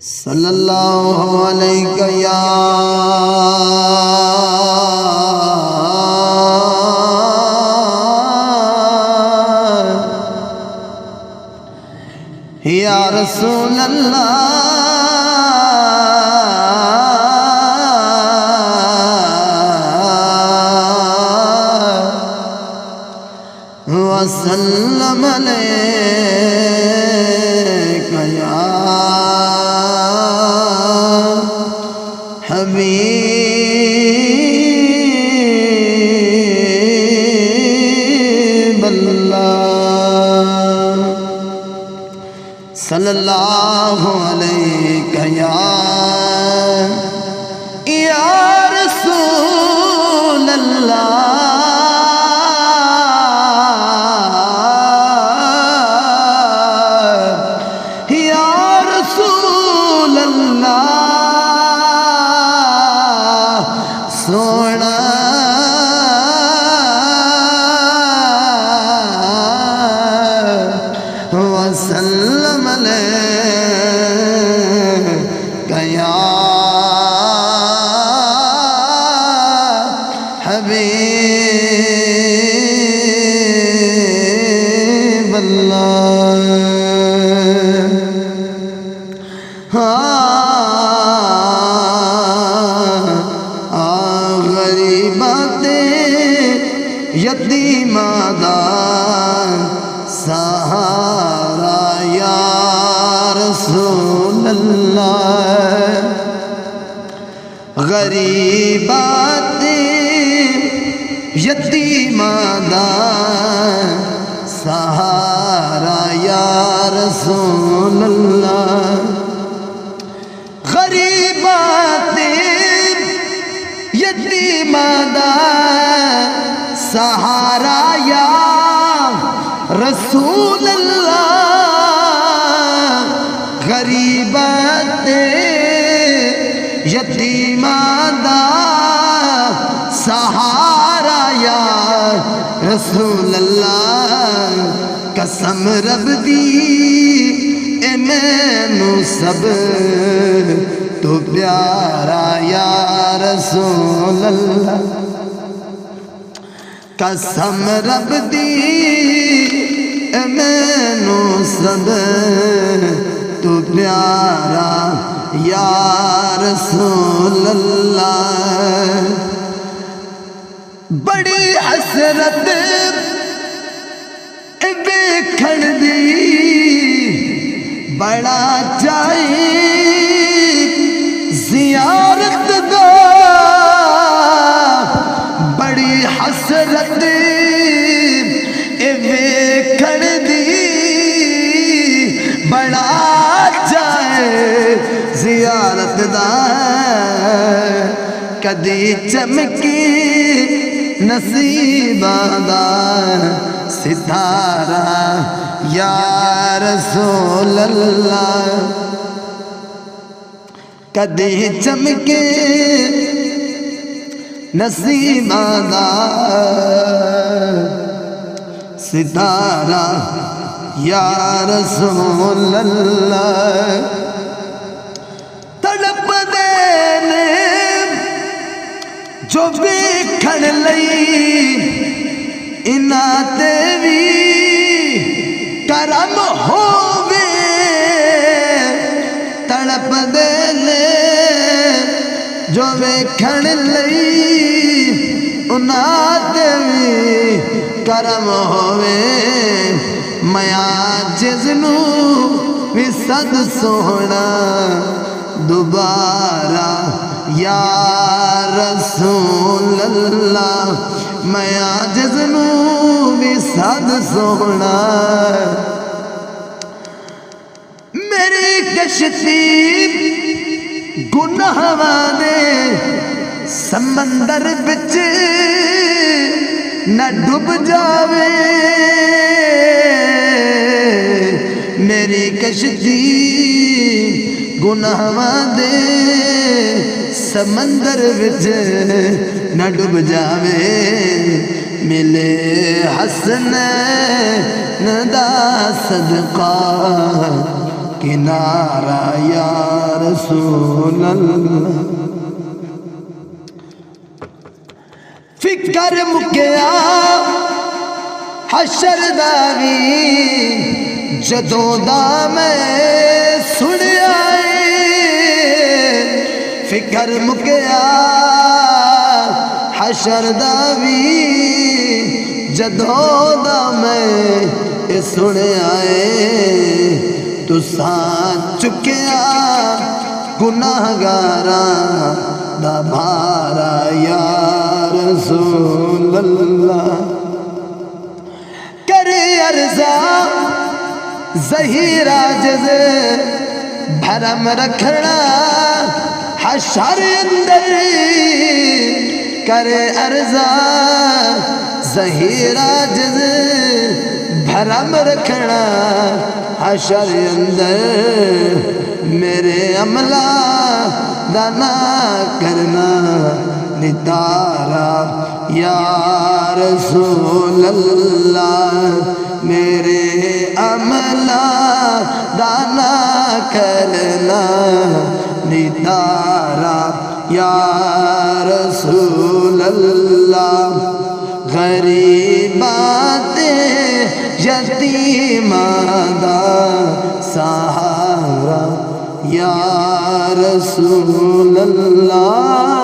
صلی اللہ علیہ یا رسول اللہ وسلم علیک یا حبیب اللہ صلی اللہ علیہ یا رسول اللہ سونا وسلم علیک یا حبیب اللہ یتیماں دا سہارا یا رسول اللہ غریباں یتیماں دا سہارا یا رسول اللہ غریباں یتیماں دا سہارا یا رسول اللہ غریباں یتیماں دا سہارا یا رسول اللہ قسم رب دی اے مینوں سب تو پیارا یا رسول اللہ قسم رب دی مینوں سب تو پیارا یا رسول اللہ بڑی حسرت ویکھن دی بڑا چاہی زیارت دا بڑی حسرت ویکھن دی بڑا چاہے زیارت دا کدی چمکی نصیباں دا ستارہ یا رسول اللہ کدی چمکے نصیباں دا ستارہ یا رسول اللہ تڑپ دینے جو ویکھن لئی انہاں تے وی کرم ہووے تڑپ دینے جو ویکھن لئی انہاں تے وی کرم ہووے میں عاجز نوں وی صد سونا دوبارہ یا رسول اللہ میں عاجز نوں وی صد سونا میری کشتی گناہاں دے سمندر وچ نہ ڈوب جاوے میری کشتی گناہاں دے سمندر وچ نہ ڈوب جاوے ملے حسنین دا صدقہ کنارہ یا رسول اللہ فکر مکیا حشر دا وی جدوں دا میں سنیا فکر مکیا حشر دا وی جدوں دا میں سنیا تساں چکیا گناہگاراں دا بھارا یا رسول اللہ کرے عرضا ظہیر عاجز بھرم رکھنا حشر اندر کرے عرضا ظہیر عاجز بھرم رکھنا حشر اندر میرے عملہ دانا کرنا نتارا یا رسول اللہ میرے عملہ دانا کرنا نتارا یا رسول اللہ غریبات یتیماں دا سہارا یا رسول اللہ